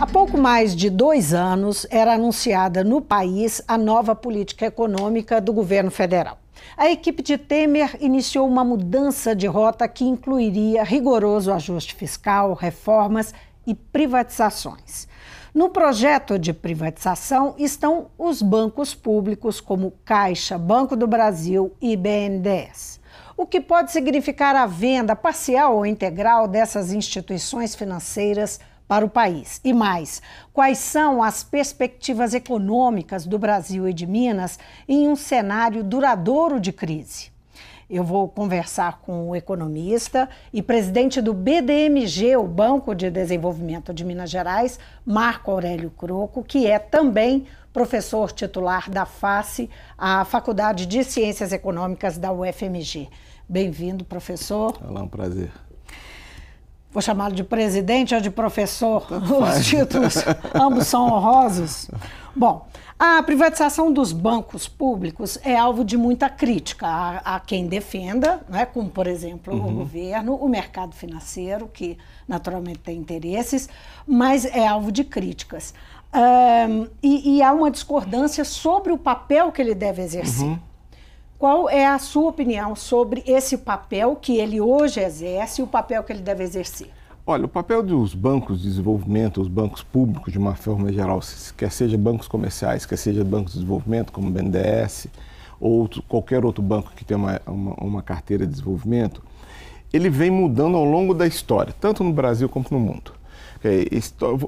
Há pouco mais de 2 anos era anunciada no país a nova política econômica do governo federal. A equipe de Temer iniciou uma mudança de rota que incluiria rigoroso ajuste fiscal, reformas e privatizações. No projeto de privatização estão os bancos públicos como Caixa, Banco do Brasil e BNDES. O que pode significar a venda parcial ou integral dessas instituições financeiras para o país. E mais, quais são as perspectivas econômicas do Brasil e de Minas em um cenário duradouro de crise? Eu vou conversar com o economista e presidente do BDMG, o Banco de Desenvolvimento de Minas Gerais, Marco Aurélio Croco, que é também professor titular da FACE, a Faculdade de Ciências Econômicas da UFMG. Bem-vindo, professor. Olá, um prazer. Vou chamá-lo de presidente ou de professor, os títulos ambos são honrosos. Bom, a privatização dos bancos públicos é alvo de muita crítica a quem defenda, né, como, por exemplo, o governo, o mercado financeiro, que naturalmente tem interesses, mas é alvo de críticas. E há uma discordância sobre o papel que ele deve exercer. Qual é a sua opinião sobre esse papel que ele hoje exerce e o papel que ele deve exercer? Olha, o papel dos bancos de desenvolvimento, os bancos públicos de uma forma geral, quer seja bancos comerciais, quer seja bancos de desenvolvimento como o BNDES ou qualquer outro banco que tenha uma carteira de desenvolvimento, ele vem mudando ao longo da história, tanto no Brasil como no mundo.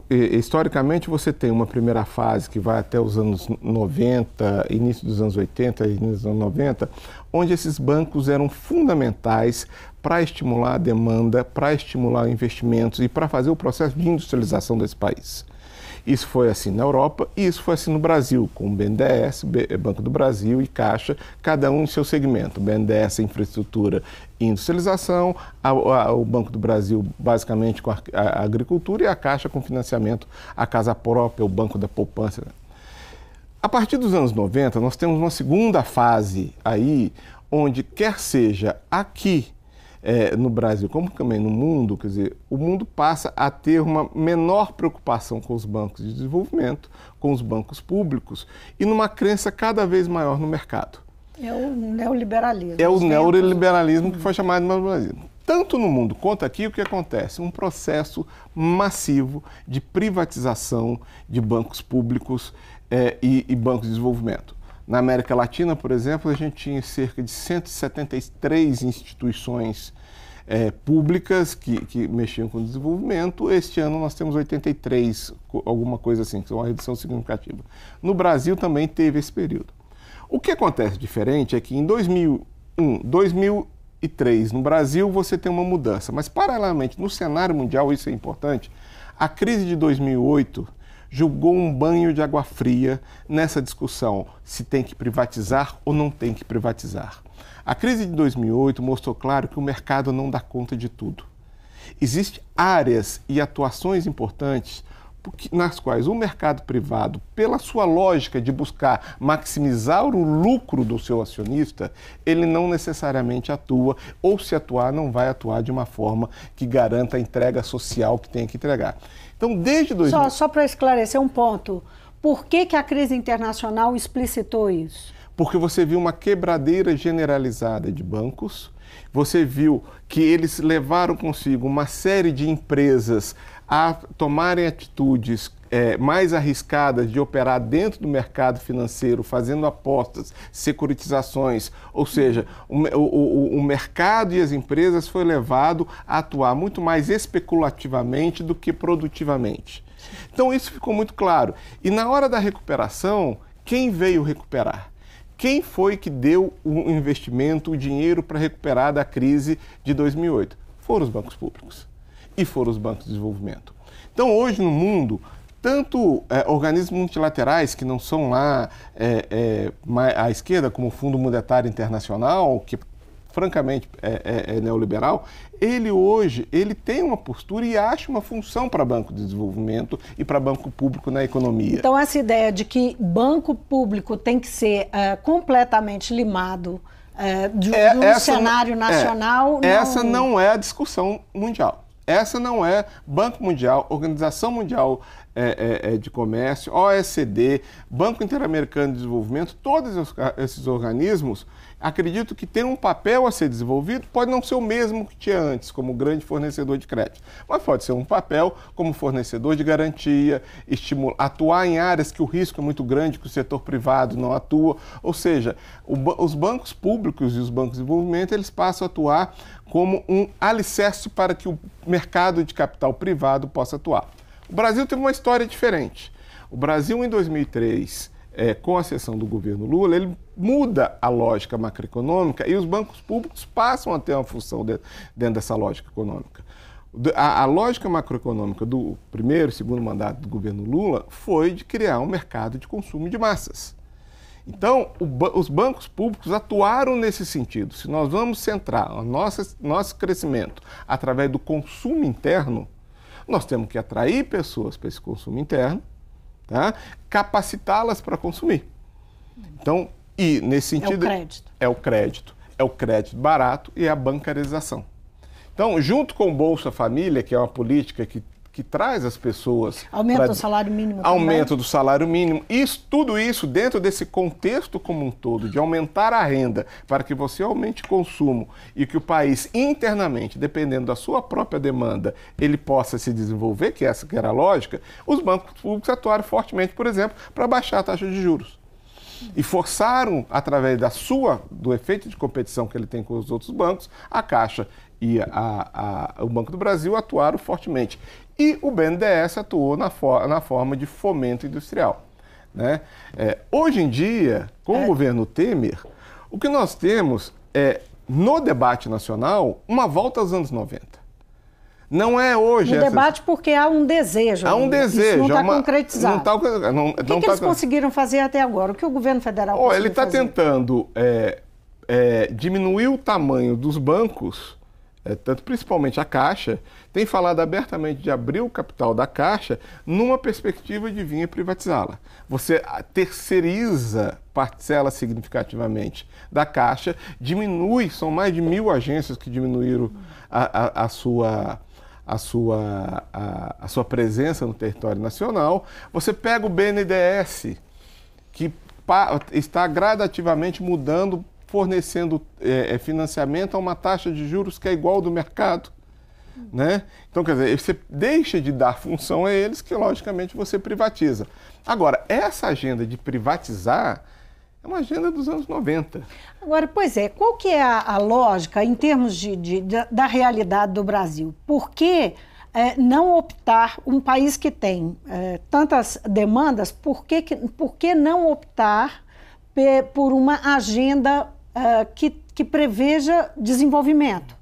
Historicamente, você tem uma primeira fase que vai até os anos 90, início dos anos 80 e início dos anos 90, onde esses bancos eram fundamentais para estimular a demanda, para estimular investimentos e para fazer o processo de industrialização desse país. Isso foi assim na Europa e isso foi assim no Brasil, com o BNDES, Banco do Brasil e Caixa, cada um em seu segmento. O BNDES, infraestrutura e industrialização, o Banco do Brasil basicamente com a agricultura e a Caixa com financiamento, a casa própria, o Banco da Poupança. A partir dos anos 90, nós temos uma segunda fase aí, onde quer seja aqui, no Brasil, como também no mundo, quer dizer, o mundo passa a ter uma menor preocupação com os bancos de desenvolvimento, com os bancos públicos e numa crença cada vez maior no mercado. É o neoliberalismo. É o neoliberalismo que foi chamado de neoliberalismo. Tanto no mundo quanto aqui, o que acontece? Um processo massivo de privatização de bancos públicos e bancos de desenvolvimento. Na América Latina, por exemplo, a gente tinha cerca de 173 instituições públicas que mexiam com o desenvolvimento. Este ano nós temos 83, alguma coisa assim, que é uma redução significativa. No Brasil também teve esse período. O que acontece diferente é que em 2001, 2003, no Brasil, você tem uma mudança. Mas, paralelamente, no cenário mundial, isso é importante, a crise de 2008 jogou um banho de água fria nessa discussão se tem que privatizar ou não tem que privatizar. A crise de 2008 mostrou claro que o mercado não dá conta de tudo. Existem áreas e atuações importantes nas quais o mercado privado, pela sua lógica de buscar maximizar o lucro do seu acionista, ele não necessariamente atua, ou se atuar, não vai atuar de uma forma que garanta a entrega social que tem que entregar. Então, desde 2000... Só para esclarecer um ponto, por que a crise internacional explicitou isso? Porque você viu uma quebradeira generalizada de bancos, você viu que eles levaram consigo uma série de empresas a tomarem atitudes mais arriscadas de operar dentro do mercado financeiro, fazendo apostas, securitizações, ou seja, o mercado e as empresas foi levado a atuar muito mais especulativamente do que produtivamente. Então isso ficou muito claro. E na hora da recuperação, quem veio recuperar? Quem foi que deu o investimento, o dinheiro para recuperar da crise de 2008? Foram os bancos públicos e foram os bancos de desenvolvimento. Então, hoje no mundo, tanto organismos multilaterais, que não são lá à esquerda, como o Fundo Monetário Internacional, que francamente é neoliberal, ele tem uma postura e acha uma função para banco de desenvolvimento e para banco público na economia. Então, essa ideia de que banco público tem que ser completamente limado do cenário nacional... Essa não é a discussão mundial. Essa não é Banco Mundial, Organização Mundial de Comércio, OECD, Banco Interamericano de Desenvolvimento, todos esses organismos, acredito que tem um papel a ser desenvolvido, pode não ser o mesmo que tinha antes, como grande fornecedor de crédito, mas pode ser um papel como fornecedor de garantia, atuar em áreas que o risco é muito grande, que o setor privado não atua, ou seja, os bancos públicos e os bancos de desenvolvimento, eles passam a atuar como um alicerce para que o mercado de capital privado possa atuar. O Brasil teve uma história diferente. O Brasil, em 2003, com a cessão do governo Lula, ele muda a lógica macroeconômica e os bancos públicos passam a ter uma função dentro dessa lógica econômica. A lógica macroeconômica do primeiro e segundo mandato do governo Lula foi de criar um mercado de consumo de massas. Então, os bancos públicos atuaram nesse sentido. Se nós vamos centrar o nosso crescimento através do consumo interno, nós temos que atrair pessoas para esse consumo interno, tá? Capacitá-las para consumir. Então, e nesse sentido... É o crédito barato e a bancarização. Então, junto com o Bolsa Família, que é uma política que traz as pessoas... Aumento do salário mínimo também. Aumento do salário mínimo. Tudo isso dentro desse contexto como um todo, de aumentar a renda para que você aumente o consumo e que o país internamente, dependendo da sua própria demanda, ele possa se desenvolver, que essa que era a lógica, os bancos públicos atuaram fortemente, por exemplo, para baixar a taxa de juros. E forçaram, através do efeito de competição que ele tem com os outros bancos, a Caixa e o Banco do Brasil atuaram fortemente. E o BNDES atuou na forma de fomento industrial, né? Hoje em dia, com o governo Temer, o que nós temos é, no debate nacional, uma volta aos anos 90. Não é hoje... No debate porque há um desejo. Há um desejo. Isso não está concretizado. O que eles conseguiram fazer até agora? O que o governo federal conseguiu ele está tentando diminuir o tamanho dos bancos, tanto principalmente a Caixa, tem falado abertamente de abrir o capital da Caixa numa perspectiva de vir privatizá-la. Você terceiriza parcela significativamente da Caixa, diminui, são mais de 1.000 agências que diminuíram a sua presença no território nacional. Você pega o BNDES, que está gradativamente mudando, fornecendo financiamento a uma taxa de juros que é igual ao do mercado, né? Então, quer dizer, você deixa de dar função a eles, que logicamente você privatiza. Agora, essa agenda de privatizar é uma agenda dos anos 90. Agora, pois é, qual que é a lógica em termos da realidade do Brasil? Por que não optar, um país que tem tantas demandas, por que não optar por uma agenda que preveja desenvolvimento?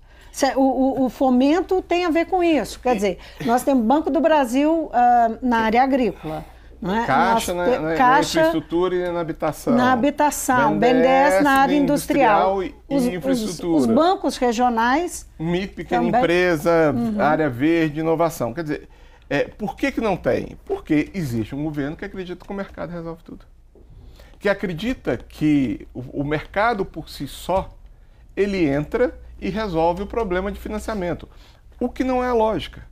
O fomento tem a ver com isso. Quer dizer, nós temos Banco do Brasil na área agrícola. Não é? Caixa na infraestrutura e na habitação. Na habitação, BNDES na área industrial. E infraestrutura. Os bancos regionais. MIC, pequena empresa, área verde, inovação. Quer dizer, por que não tem? Porque existe um governo que acredita que o mercado resolve tudo. Que acredita que o mercado por si só, ele entra e resolve o problema de financiamento. O que não é a lógica.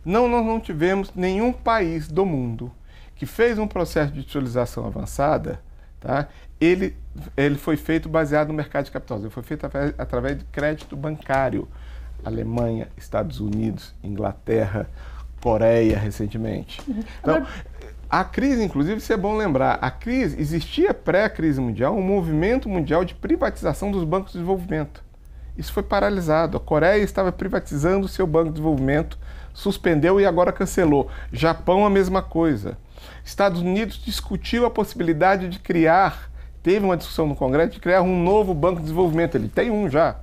Nós não tivemos nenhum país do mundo que fez um processo de digitalização avançada, tá? Ele foi feito baseado no mercado de capitais, ele foi feito através de crédito bancário. Alemanha, Estados Unidos, Inglaterra, Coreia, recentemente. Então, a crise, inclusive, isso é bom lembrar, existia pré-crise mundial um movimento mundial de privatização dos bancos de desenvolvimento. Isso foi paralisado. A Coreia estava privatizando o seu banco de desenvolvimento, suspendeu e agora cancelou. Japão, a mesma coisa. Estados Unidos discutiu a possibilidade de teve uma discussão no Congresso de criar um novo banco de desenvolvimento. Ele tem um já,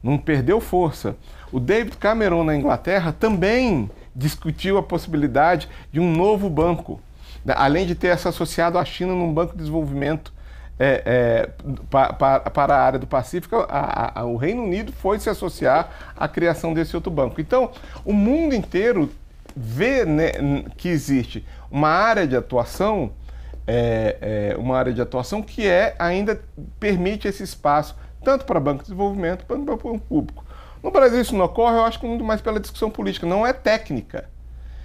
não perdeu força. O David Cameron, na Inglaterra, também discutiu a possibilidade de um novo banco, além de ter se associado à China num banco de desenvolvimento para a área do Pacífico. O Reino Unido foi se associar à criação desse outro banco. Então, o mundo inteiro vê, né, que existe uma área de atuação, que ainda permite esse espaço, tanto para banco de desenvolvimento quanto para o banco público. No Brasil isso não ocorre, eu acho que muito mais pela discussão política, não é técnica.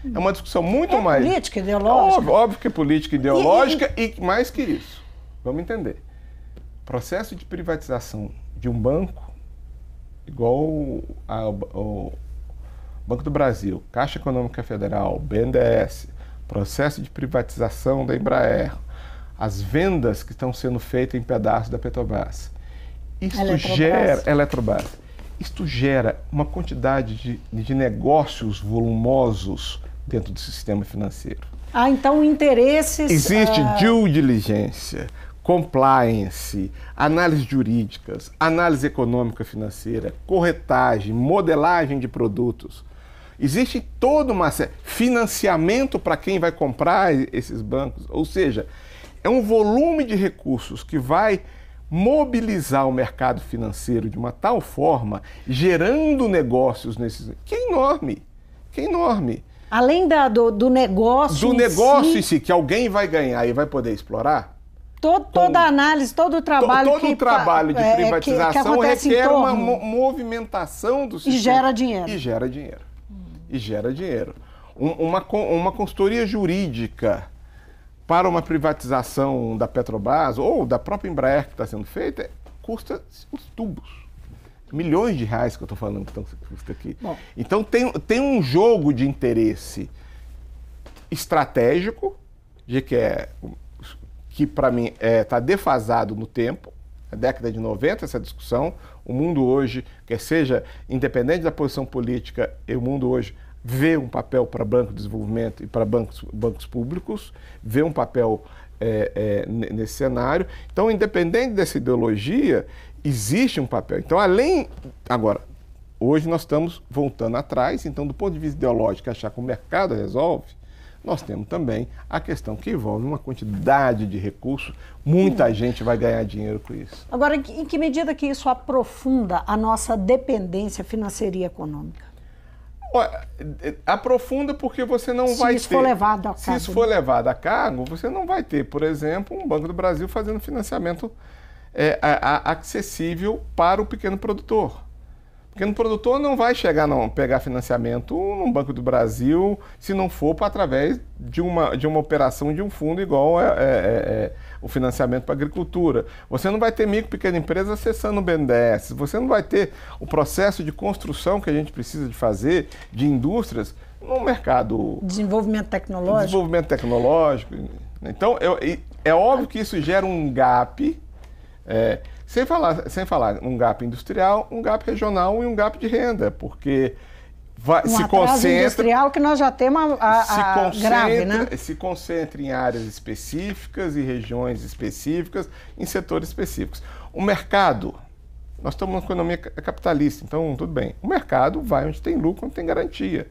É uma discussão muito mais... política, ideológica. Óbvio que é política, ideológica e mais que isso. Vamos entender. Processo de privatização de um banco, igual o Banco do Brasil, Caixa Econômica Federal, BNDES, processo de privatização da Embraer, as vendas que estão sendo feitas em pedaços da Petrobras. Eletrobras. Isto gera uma quantidade de negócios volumosos dentro do sistema financeiro. Então interesses... Existe due diligência, compliance, análise jurídicas, análise econômica financeira, corretagem, modelagem de produtos. Existe toda uma financiamento para quem vai comprar esses bancos, ou seja, é um volume de recursos que vai mobilizar o mercado financeiro de uma tal forma, gerando negócios nesses... que é enorme, que é enorme. Além do negócio do negócio em si, que alguém vai ganhar e vai poder explorar. Toda a análise, todo o trabalho todo o trabalho de privatização requer uma movimentação do sistema. E gera dinheiro. E gera dinheiro. Uma consultoria jurídica para uma privatização da Petrobras ou da própria Embraer que está sendo feita custa os tubos. Milhões de reais que eu estou falando que custa aqui. Bom. Então tem um jogo de interesse estratégico, que para mim está defasado no tempo, na década de 90 essa discussão. O mundo hoje, quer seja independente da posição política, o mundo hoje vê um papel para banco de desenvolvimento e para bancos públicos, vê um papel nesse cenário. Então, independente dessa ideologia, existe um papel. Então, agora, hoje nós estamos voltando atrás, então, do ponto de vista ideológico, achar que o mercado resolve, nós temos também a questão que envolve uma quantidade de recursos, muita gente vai ganhar dinheiro com isso. Agora, em que medida que isso aprofunda a nossa dependência financeira e econômica? Aprofunda porque você não vai ter... Se isso for levado a cargo. Se isso for levado a cargo, você não vai ter, por exemplo, um Banco do Brasil fazendo financiamento acessível para o pequeno produtor. O pequeno produtor não vai pegar financiamento num Banco do Brasil se não for através de uma operação de um fundo igual o financiamento para a agricultura. Você não vai ter micro e pequena empresa acessando o BNDES. Você não vai ter o processo de construção que a gente precisa de fazer de indústrias no mercado... Desenvolvimento tecnológico. Então, é óbvio que isso gera um gap... Sem falar um gap industrial, um gap regional e um gap de renda, porque se concentra... industrial que nós já temos grave, né? Se concentra em áreas específicas e regiões específicas, em setores específicos. O mercado, nós estamos numa economia capitalista, então tudo bem. O mercado vai onde tem lucro, onde tem garantia.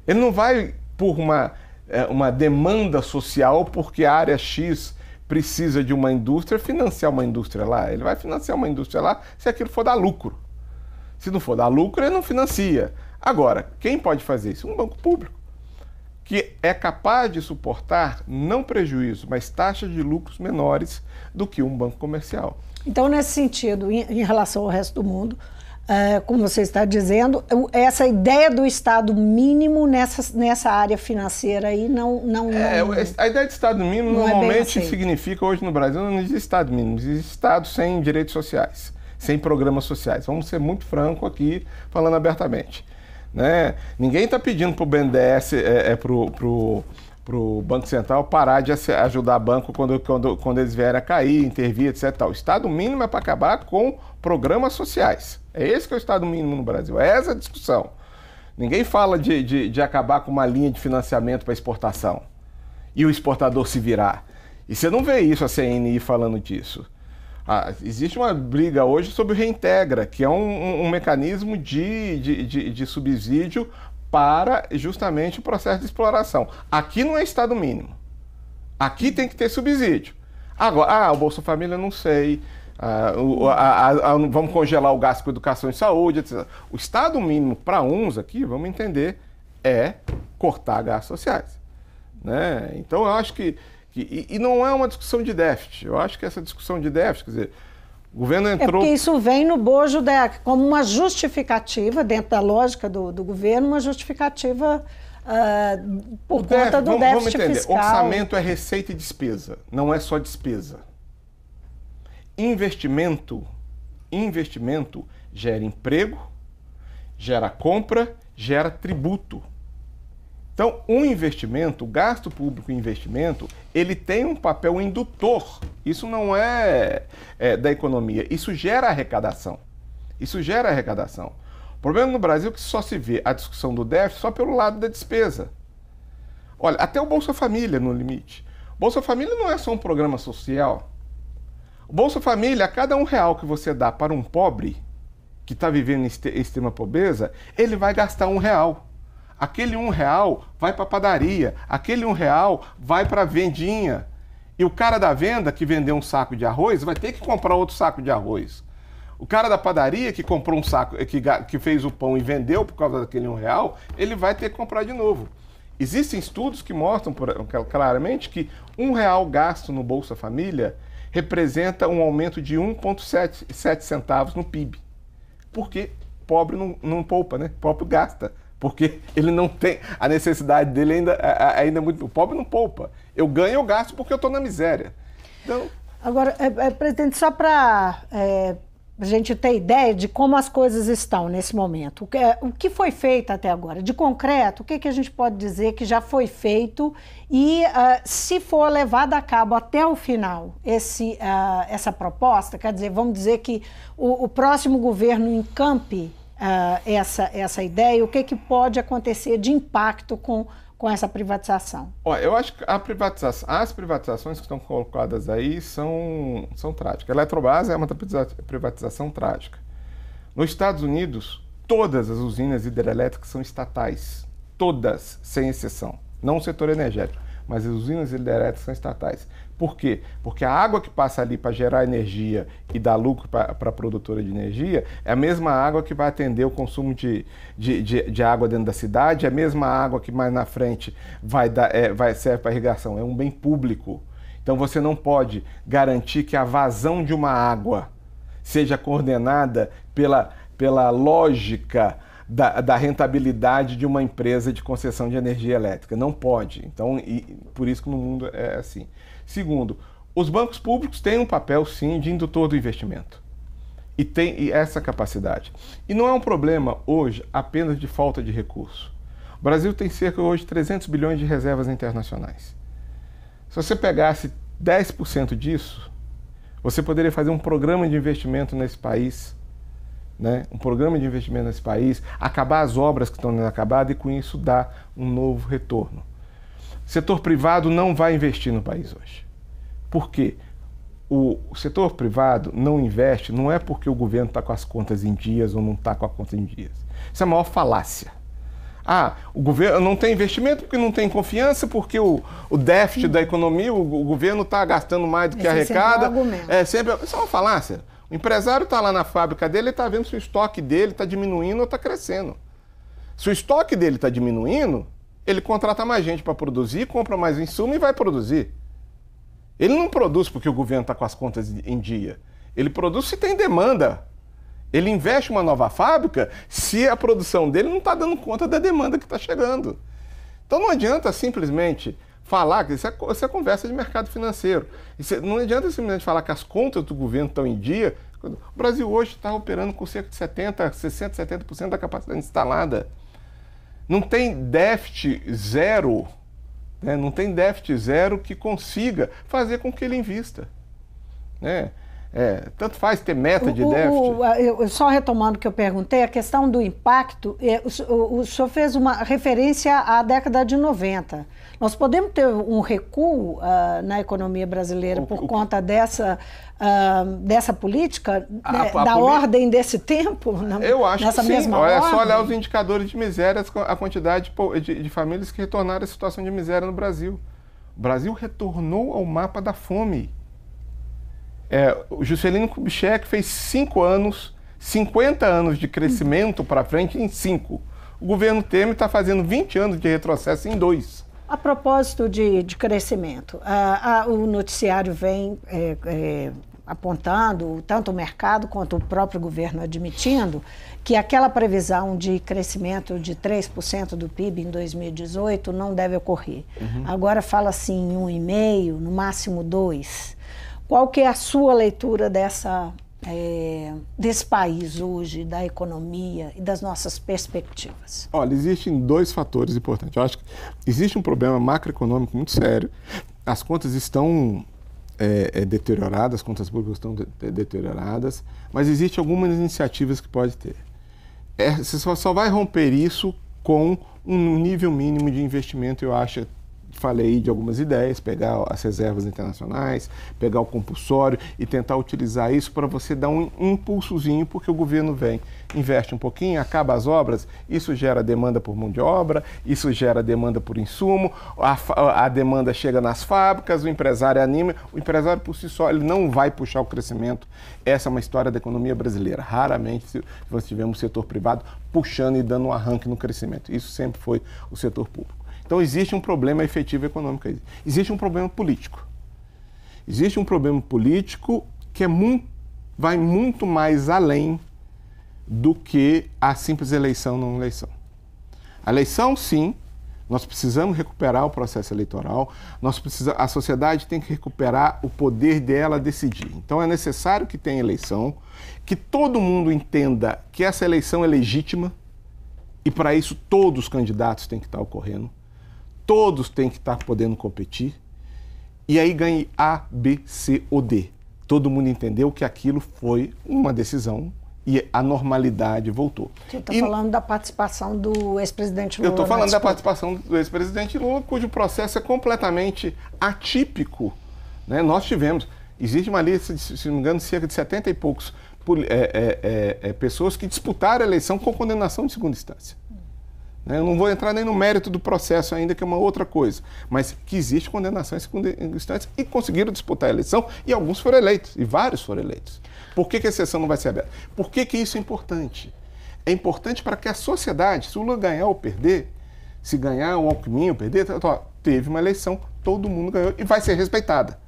Ele não vai por uma demanda social, porque a área X precisa de uma indústria, financiar uma indústria lá. Ele vai financiar uma indústria lá se aquilo for dar lucro. Se não for dar lucro, ele não financia. Agora, quem pode fazer isso? Um banco público, que é capaz de suportar, não prejuízo, mas taxas de lucros menores do que um banco comercial. Então, nesse sentido, em relação ao resto do mundo, como você está dizendo, essa ideia do Estado mínimo nessa área financeira aí a ideia de Estado mínimo normalmente significa, hoje no Brasil, não existe Estado mínimo, existe Estado sem direitos sociais, sem programas sociais. Vamos ser muito franco aqui, falando abertamente. Né? Ninguém está pedindo para o BNDES, para o Banco Central parar de ajudar banco quando eles vierem a cair, intervir, etc. O Estado mínimo é para acabar com programas sociais. É esse que é o Estado mínimo no Brasil, é essa a discussão. Ninguém fala de acabar com uma linha de financiamento para exportação e o exportador se virar. E você não vê isso, a CNI falando disso. Existe uma briga hoje sobre o Reintegra, que é um mecanismo de subsídio para justamente o processo de exploração. Aqui não é Estado mínimo. Aqui tem que ter subsídio. Agora, o Bolsa Família não sei, vamos congelar o gasto com educação e saúde, etc. O Estado mínimo para uns aqui, vamos entender, é cortar gastos sociais. Né? Então eu acho que não é uma discussão de déficit. Eu acho que essa discussão de déficit, quer dizer, O governo entrou... É porque isso vem no bojo como uma justificativa, dentro da lógica do governo, uma justificativa por conta do déficit fiscal. Orçamento é receita e despesa, não é só despesa. Investimento gera emprego, gera compra, gera tributo. Então, um investimento, o gasto público em investimento, ele tem um papel indutor. Isso não é da economia, isso gera arrecadação. Isso gera arrecadação. O problema no Brasil é que só se vê a discussão do déficit só pelo lado da despesa. Olha, até o Bolsa Família no limite. O Bolsa Família não é só um programa social. O Bolsa Família, a cada R$1 que você dá para um pobre que está vivendo em extrema pobreza, ele vai gastar R$1. Aquele R$1 vai para a padaria, aquele R$1 vai para a vendinha. E o cara da venda que vendeu um saco de arroz vai ter que comprar outro saco de arroz. O cara da padaria que comprou um saco, que fez o pão e vendeu por causa daquele R$1, ele vai ter que comprar de novo. Existem estudos que mostram claramente que R$1 gasto no Bolsa Família representa um aumento de 1,7 centavos no PIB. Porque pobre não poupa, né? Pobre gasta. Porque ele não tem, a necessidade dele ainda é muito... O pobre não poupa. Eu ganho, eu gasto porque eu estou na miséria. Então... Agora, presidente, só para a gente ter ideia de como as coisas estão nesse momento. O que foi feito até agora? De concreto, o que a gente pode dizer que já foi feito e se for levado a cabo até o final essa proposta, quer dizer, vamos dizer que o próximo governo encampe essa ideia, o que pode acontecer de impacto com essa privatização? Olha, eu acho que as privatizações que estão colocadas aí são trágicas. A Eletrobras é uma privatização trágica. Nos Estados Unidos, todas as usinas hidrelétricas são estatais. Todas, sem exceção. Não o setor energético, mas as usinas hidrelétricas são estatais. Por quê? Porque a água que passa ali para gerar energia e dar lucro para a produtora de energia é a mesma água que vai atender o consumo de água dentro da cidade, é a mesma água que mais na frente vai serve para irrigação. É um bem público. Então você não pode garantir que a vazão de uma água seja coordenada pela lógica da rentabilidade de uma empresa de concessão de energia elétrica. Não pode. Então, por isso que no mundo é assim. Segundo, os bancos públicos têm um papel, sim, de indutor do investimento. E tem essa capacidade. E não é um problema, hoje, apenas de falta de recurso. O Brasil tem cerca, hoje, de 300 bilhões de reservas internacionais. Se você pegasse 10% disso, você poderia fazer um programa de investimento nesse país, né? Um programa de investimento nesse país, acabar as obras que estão inacabadas e, com isso, dar um novo retorno. O setor privado não vai investir no país hoje. Por quê? O setor privado não investe, não é porque o governo está com as contas em dias ou não está com a conta em dias. Isso é a maior falácia. O governo não tem investimento porque não tem confiança, porque o déficit da economia, o governo está gastando mais do que arrecada. Isso é uma falácia. O empresário está lá na fábrica dele, ele está vendo se o estoque dele está diminuindo ou está crescendo. Se o estoque dele está diminuindo, ele contrata mais gente para produzir, compra mais insumo e vai produzir. Ele não produz porque o governo está com as contas em dia. Ele produz se tem demanda. Ele investe uma nova fábrica se a produção dele não está dando conta da demanda que está chegando. Então não adianta simplesmente falar, que isso é conversa de mercado financeiro. Não adianta simplesmente falar que as contas do governo estão em dia. O Brasil hoje está operando com cerca de 70% da capacidade instalada. Não tem déficit zero, né? Não tem déficit zero que consiga fazer com que ele invista, né? Tanto faz ter meta de déficit. Só retomando o que eu perguntei, a questão do impacto, o senhor fez uma referência à década de 90. Nós podemos ter um recuo na economia brasileira por conta dessa política, da ordem desse tempo? Eu acho nessa que sim. Mesma É ordem? só olhar os indicadores de miséria, a quantidade de famílias que retornaram à situação de miséria no Brasil. O Brasil retornou ao mapa da fome. O Juscelino Kubitschek fez 5 anos, 50 anos de crescimento para frente em 5. O governo Temer está fazendo 20 anos de retrocesso em 2. A propósito de crescimento, o noticiário vem apontando, tanto o mercado quanto o próprio governo admitindo, que aquela previsão de crescimento de 3% do PIB em 2018 não deve ocorrer. Agora fala-se em 1,5%, no máximo 2%. Qual que é a sua leitura desse país hoje, da economia e das nossas perspectivas? Olha, existem dois fatores importantes. Eu acho que existe um problema macroeconômico muito sério. As contas estão deterioradas, as contas públicas estão deterioradas, mas existem algumas iniciativas que pode ter. Você só vai romper isso com um nível mínimo de investimento, eu acho. Falei de algumas ideias, pegar as reservas internacionais, pegar o compulsório e tentar utilizar isso para você dar um impulsozinho, porque o governo vem, investe um pouquinho, acaba as obras, isso gera demanda por mão de obra, isso gera demanda por insumo, a demanda chega nas fábricas, o empresário anima, o empresário por si só ele não vai puxar o crescimento. Essa é uma história da economia brasileira. Raramente nós tivemos o setor privado puxando e dando um arranque no crescimento. Isso sempre foi o setor público. Então, existe um problema efetivo econômico aí. Existe um problema político. Existe um problema político que vai muito mais além do que a simples eleição ou não eleição. A eleição, sim, nós precisamos recuperar o processo eleitoral, a sociedade tem que recuperar o poder dela decidir. Então, é necessário que tenha eleição, que todo mundo entenda que essa eleição é legítima e, para isso, todos os candidatos têm que estar ocorrendo. Todos têm que estar podendo competir, e aí ganhe A, B, C ou D. Todo mundo entendeu que aquilo foi uma decisão e a normalidade voltou. Você está falando da participação do ex-presidente Lula? Eu estou falando da participação do ex-presidente Lula, cujo processo é completamente atípico. Né? Nós tivemos, existe uma lista, se não me engano, cerca de 70 e poucos pessoas que disputaram a eleição com condenação de segunda instância. Eu não vou entrar nem no mérito do processo ainda, que é uma outra coisa, mas que existe condenação em segunda instância e conseguiram disputar a eleição e alguns foram eleitos, e vários foram eleitos. Por que a sessão não vai ser aberta? Por que isso é importante? É importante para que a sociedade, se o Lula ganhar ou perder, se ganhar o Alckmin ou perder, teve uma eleição, todo mundo ganhou e vai ser respeitada.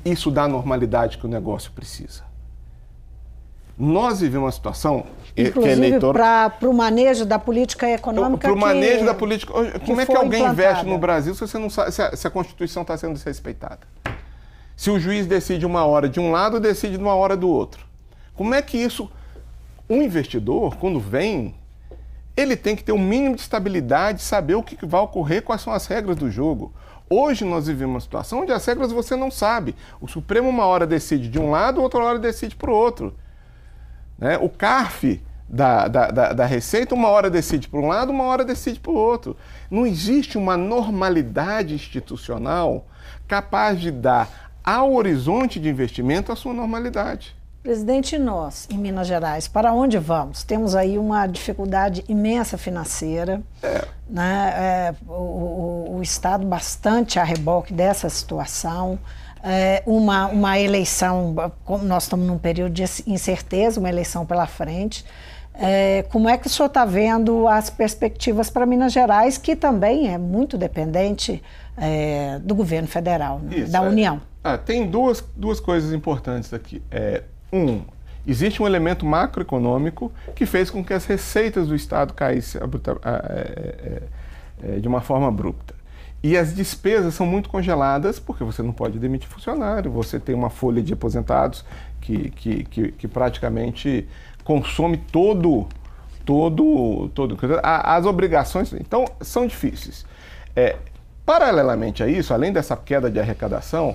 Isso dá a normalidade que o negócio precisa. Nós vivemos uma situação inclusive para o manejo da política econômica. Para o manejo da política. Como é que alguém investe no Brasil se você não sabe se a Constituição está sendo desrespeitada? Se o juiz decide uma hora de um lado, decide uma hora do outro. Como é que isso... Um investidor, quando vem, ele tem que ter um mínimo de estabilidade, saber o que vai ocorrer, quais são as regras do jogo. Hoje nós vivemos uma situação onde as regras você não sabe. O Supremo uma hora decide de um lado, outra hora decide para o outro. Né? O CARF da Receita, uma hora decide para um lado, uma hora decide para o outro. Não existe uma normalidade institucional capaz de dar ao horizonte de investimento a sua normalidade. Presidente, nós, em Minas Gerais, para onde vamos? Temos aí uma dificuldade imensa financeira, né? O Estado bastante a reboque dessa situação. Uma eleição, nós estamos num período de incerteza, uma eleição pela frente. Como é que o senhor está vendo as perspectivas para Minas Gerais, que também é muito dependente do governo federal, né? Da União? Tem duas coisas importantes aqui. Existe um elemento macroeconômico que fez com que as receitas do Estado caíssem de uma forma abrupta. E as despesas são muito congeladas, porque você não pode demitir funcionário, você tem uma folha de aposentados que praticamente consome todo. As obrigações, então, são difíceis. Paralelamente a isso, além dessa queda de arrecadação,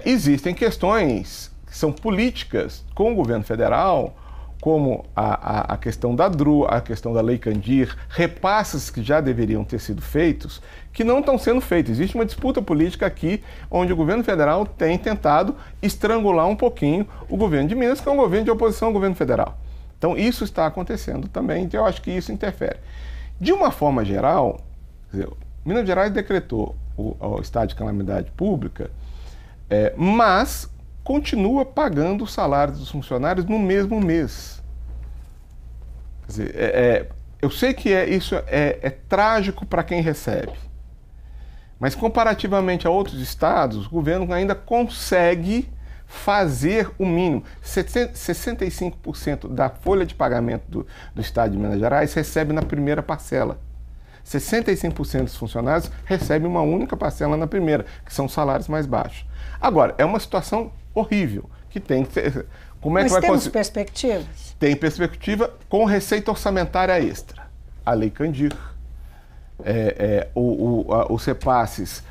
existem questões que são políticas com o governo federal, como a questão da DRU, a questão da Lei Candir, repasses que já deveriam ter sido feitos, que não estão sendo feitos. Existe uma disputa política aqui, onde o governo federal tem tentado estrangular um pouquinho o governo de Minas, que é um governo de oposição ao governo federal. Então, isso está acontecendo também, então eu acho que isso interfere. De uma forma geral, Minas Gerais decretou o estado de calamidade pública, mas continua pagando os salários dos funcionários no mesmo mês. Quer dizer, eu sei que isso é trágico para quem recebe, mas comparativamente a outros estados, o governo ainda consegue fazer o mínimo. 65% da folha de pagamento do Estado de Minas Gerais recebe na primeira parcela. 65% dos funcionários recebem uma única parcela na primeira, que são os salários mais baixos. Agora, é uma situação horrível, que tem que ser... Como é Mas que vai temos perspectivas? Tem perspectiva com receita orçamentária extra. A Lei Candir, os repasses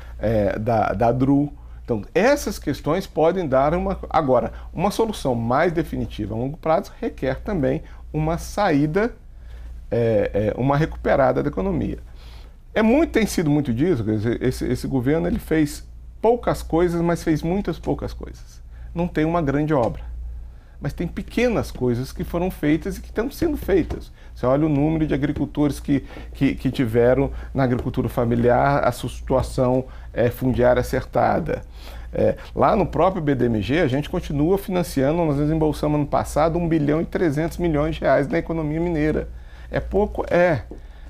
da DRU. Então, essas questões podem dar Agora, uma solução mais definitiva a longo prazo requer também uma saída, uma recuperada da economia. Tem sido muito disso, esse governo ele fez poucas coisas, mas fez muitas poucas coisas. Não tem uma grande obra, mas tem pequenas coisas que foram feitas e que estão sendo feitas. Você olha o número de agricultores que tiveram na agricultura familiar a sua situação fundiária acertada. Lá no próprio BDMG, a gente continua financiando, nós desembolsamos ano passado 1,3 bilhão na economia mineira. É pouco?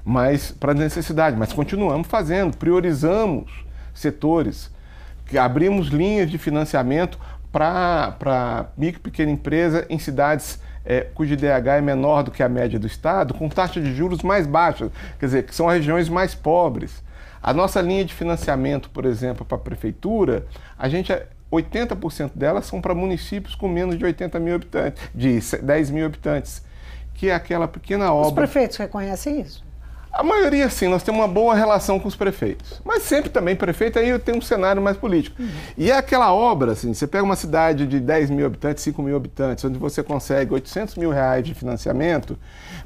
Mas para necessidade, mas continuamos fazendo, priorizamos setores, abrimos linhas de financiamento para micro e pequena empresa em cidades cujo IDH é menor do que a média do estado, com taxas de juros mais baixas, quer dizer, que são as regiões mais pobres. A nossa linha de financiamento, por exemplo, para a prefeitura, 80% delas são para municípios com menos de 80 mil habitantes, de 10 mil habitantes, que é aquela pequena obra... Os prefeitos reconhecem isso? A maioria, sim, nós temos uma boa relação com os prefeitos. Mas sempre também, prefeito, aí tem um cenário mais político. E é aquela obra, assim, você pega uma cidade de 10 mil habitantes, 5 mil habitantes, onde você consegue 800 mil reais de financiamento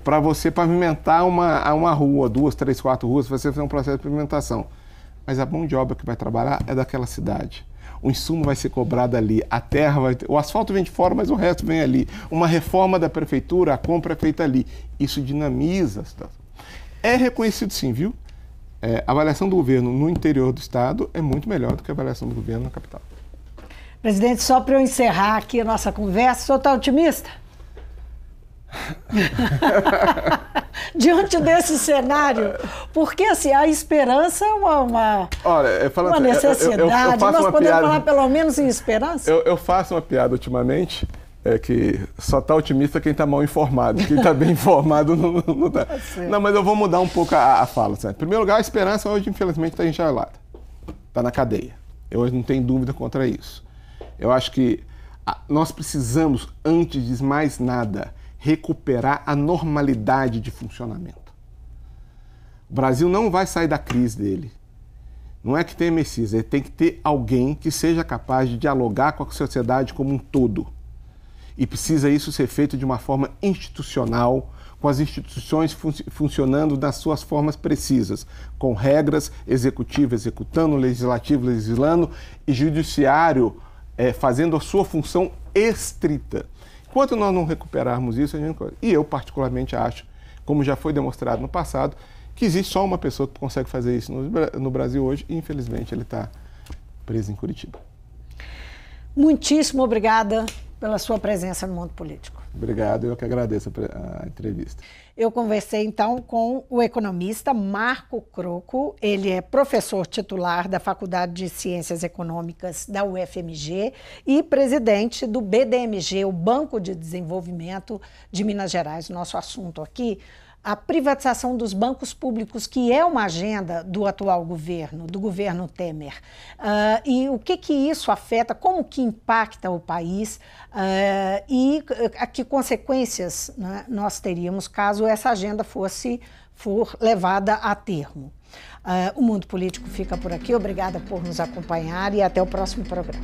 para você pavimentar uma rua, 2, 3, 4 ruas, você fazer um processo de pavimentação. Mas a mão de obra que vai trabalhar é daquela cidade. O insumo vai ser cobrado ali, a terra o asfalto vem de fora, mas o resto vem ali. Uma reforma da prefeitura, a compra é feita ali. Isso dinamiza a situação. É reconhecido sim, viu? A avaliação do governo no interior do estado é muito melhor do que a avaliação do governo na capital. Presidente, só para eu encerrar aqui a nossa conversa, o senhor está otimista? Diante desse cenário, porque assim, a esperança é uma necessidade. Nós podemos falar pelo menos em esperança? Eu faço uma piada ultimamente, que só está otimista quem está mal informado. Quem está bem informado não está. Não, mas eu vou mudar um pouco a fala. Sabe? Em primeiro lugar, a esperança hoje, infelizmente, está enjaulada. Está na cadeia. Eu hoje não tenho dúvida contra isso. Eu acho que nós precisamos, antes de mais nada, recuperar a normalidade de funcionamento. O Brasil não vai sair da crise dele. Não é que tem Messias, ele tem que ter alguém que seja capaz de dialogar com a sociedade como um todo. E precisa isso ser feito de uma forma institucional, com as instituições funcionando nas suas formas precisas, com regras, executivo executando, legislativo legislando e judiciário fazendo a sua função estrita. Enquanto nós não recuperarmos isso, a gente não... E eu particularmente acho, como já foi demonstrado no passado, que existe só uma pessoa que consegue fazer isso no Brasil hoje e infelizmente ele está preso em Curitiba. Muitíssimo obrigada pela sua presença no mundo político. Obrigado, eu que agradeço a entrevista. Eu conversei então com o economista Marco Crocco, ele é professor titular da Faculdade de Ciências Econômicas da UFMG e presidente do BDMG, o Banco de Desenvolvimento de Minas Gerais. Nosso assunto aqui, a privatização dos bancos públicos, que é uma agenda do atual governo, do governo Temer. E o que isso afeta, como que impacta o país e que consequências, né, nós teríamos caso essa agenda for levada a termo. O Mundo Político fica por aqui. Obrigada por nos acompanhar e até o próximo programa.